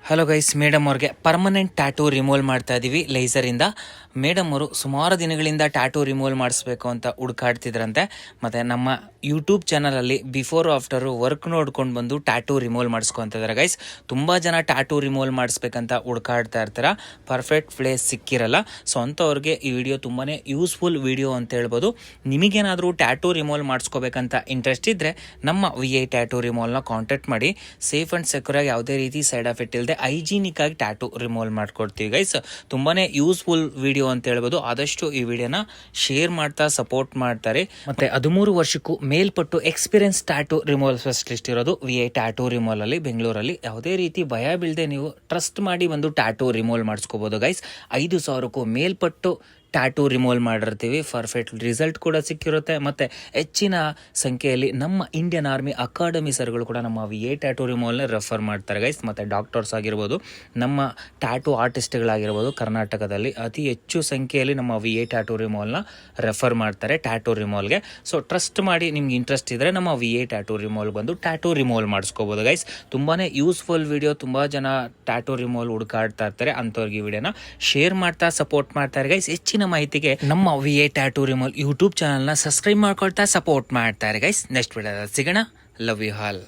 Hello guys, madam ಅವ್ರಿಗೆ permanent tattoo remove ಮಾಡ್ತಾ ಇದ್ದೀವಿ ಲೇಸರಿಂದ. ಮೇಡಮ್ ಅವರು ಸುಮಾರು ದಿನಗಳಿಂದ ಟ್ಯಾಟೂ ರಿಮೂವ್ ಮಾಡಿಸ್ಬೇಕು ಅಂತ ಹುಡುಕಾಡ್ತಿದ್ರಂತೆ. ಮತ್ತು ನಮ್ಮ ಯೂಟ್ಯೂಬ್ ಚಾನಲಲ್ಲಿ ಬಿಫೋರ್ ಆಫ್ಟರು ವರ್ಕ್ ನೋಡ್ಕೊಂಡು ಬಂದು ಟ್ಯಾಟೂ ರಿಮೂವ್ ಮಾಡಿಸ್ಕೊತಿದ್ದಾರೆ ಗೈಸ್. ತುಂಬ ಜನ ಟ್ಯಾಟೂ ರಿಮೂವ್ ಮಾಡಿಸ್ಬೇಕಂತ ಹುಡುಕಾಡ್ತಾ ಇರ್ತಾರೆ, ಪರ್ಫೆಕ್ಟ್ ಪ್ಲೇಸ್ ಸಿಕ್ಕಿರಲ್ಲ. ಸೊ ಅಂಥವ್ರಿಗೆ ಈ ವಿಡಿಯೋ ತುಂಬಾ ಯೂಸ್ಫುಲ್ ವಿಡಿಯೋ ಅಂತ ಹೇಳ್ಬೋದು. ನಿಮಗೇನಾದರೂ ಟ್ಯಾಟೂ ರಿಮೂವ್ ಮಾಡಿಸ್ಕೋಬೇಕಂತ ಇಂಟ್ರೆಸ್ಟ್ ಇದ್ದರೆ ನಮ್ಮ VI ಟ್ಯಾಟೂ ರಿಮೂವ್ನ ಕಾಂಟ್ಯಾಕ್ಟ್ ಮಾಡಿ. ಸೇಫ್ ಆ್ಯಂಡ್ ಸೆಕ್ಯೂರಾಗಿ ಯಾವುದೇ ರೀತಿ ಸೈಡ್ ಎಫೆಕ್ಟ್ ಇಲ್ಲದೆ ಹೈಜೀನಿಕ್ ಆಗಿ ಟ್ಯಾಟೂ ರಿಮೂವ್ ಮಾಡ್ಕೊಡ್ತೀವಿ ಗೈಸ್. ತುಂಬಾನೇ ಯೂಸ್ಫುಲ್ ವಿಡಿಯೋ ಅಂತ ಹೇಳ್ಬೋದು. ಆದಷ್ಟು ಈ ವಿಡಿಯೋನ ಶೇರ್ ಮಾಡ್ತಾ ಸಪೋರ್ಟ್ ಮಾಡ್ತಾರೆ. ಮತ್ತೆ 13 ವರ್ಷಕ್ಕೂ ಮೇಲ್ಪಟ್ಟು ಎಕ್ಸ್ಪೀರಿಯನ್ಸ್ ಟ್ಯಾಟೂ ರಿಮೂವಲ್ ಸ್ಪೆಷಲಿಸ್ಟ್ ಇರೋದು VI ಟ್ಯಾಟೂ ರಿಮೂವಲ್ ಅಲ್ಲಿ ಬೆಂಗಳೂರಲ್ಲಿ. ಯಾವುದೇ ರೀತಿ ಭಯ ಬೀಳದೆ ನೀವು ಟ್ರಸ್ಟ್ ಮಾಡಿ ಒಂದು ಟ್ಯಾಟೂ ರಿಮೂವ್ ಮಾಡಿಸ್ಕೋಬಹುದು ಗೈಸ್. 5,000ಕ್ಕೂ ಮೇಲ್ಪಟ್ಟು ಟ್ಯಾಟೂ ರಿಮೂವ್ ಮಾಡಿರ್ತೀವಿ. ಪರ್ಫೆಕ್ಟ್ ರಿಸಲ್ಟ್ ಕೂಡ ಸಿಕ್ಕಿರುತ್ತೆ. ಮತ್ತು ಹೆಚ್ಚಿನ ಸಂಖ್ಯೆಯಲ್ಲಿ ನಮ್ಮ ಇಂಡಿಯನ್ ಆರ್ಮಿ ಅಕಾಡೆಮಿ ಸರ್ಗಳು ಕೂಡ ನಮ್ಮ VI ಟ್ಯಾಟೂ ರಿಮೂವಲ್ನ ರೆಫರ್ ಮಾಡ್ತಾರೆ ಗೈಸ್. ಮತ್ತು ಡಾಕ್ಟರ್ಸ್ ಆಗಿರ್ಬೋದು, ನಮ್ಮ ಟ್ಯಾಟೂ ಆರ್ಟಿಸ್ಟ್ಗಳಾಗಿರ್ಬೋದು, ಕರ್ನಾಟಕದಲ್ಲಿ ಅತಿ ಹೆಚ್ಚು ಸಂಖ್ಯೆಯಲ್ಲಿ ನಮ್ಮ VI ಟ್ಯಾಟೂ ರಿಮೂವಲ್ನ ರೆಫರ್ ಮಾಡ್ತಾರೆ ಟ್ಯಾಟೂ ರಿಮೂವಲ್ಗೆ. ಸೊ ಟ್ರಸ್ಟ್ ಮಾಡಿ ನಿಮ್ಗೆ ಇಂಟ್ರೆಸ್ಟ್ ಇದ್ದರೆ ನಮ್ಮ VI ಟ್ಯಾಟೂ ರಿಮೂವಲ್ ಬಂದು ಟ್ಯಾಟೂ ರಿಮೂವಲ್ ಮಾಡಿಸ್ಕೋಬೋದು ಗೈಸ್. ತುಂಬಾ ಯೂಸ್ಫುಲ್ ವಿಡಿಯೋ. ತುಂಬ ಜನ ಟ್ಯಾಟೂ ರಿಮೂವಲ್ ಹುಡುಕಾಡ್ತಾ ಇರ್ತಾರೆ, ಅಂಥವ್ರಿಗೆ ಈ ವಿಡಿಯೋನ ಶೇರ್ ಮಾಡ್ತಾ ಸಪೋರ್ಟ್ ಮಾಡ್ತಾರೆ ಗೈಸ್. ಹೆಚ್ಚಿನ ಮಾಹಿತಿಗೆ ನಮ್ಮ VI ಟ್ಯಾಟೂ ರಿಮೂವಲ್ ಯೂಟ್ಯೂಬ್ ಚಾನಲ್ನ ಸಬ್ಸ್ಕ್ರೈಬ್ ಮಾಡ್ಕೊಳ್ತಾ ಸಪೋರ್ಟ್ ಮಾಡ್ತಾರೆ ಗೈಸ್. ನೆಕ್ಸ್ಟ್ ವಿಡಿಯೋದಲ್ಲಿ ಸಿಗೋಣ. Love you all.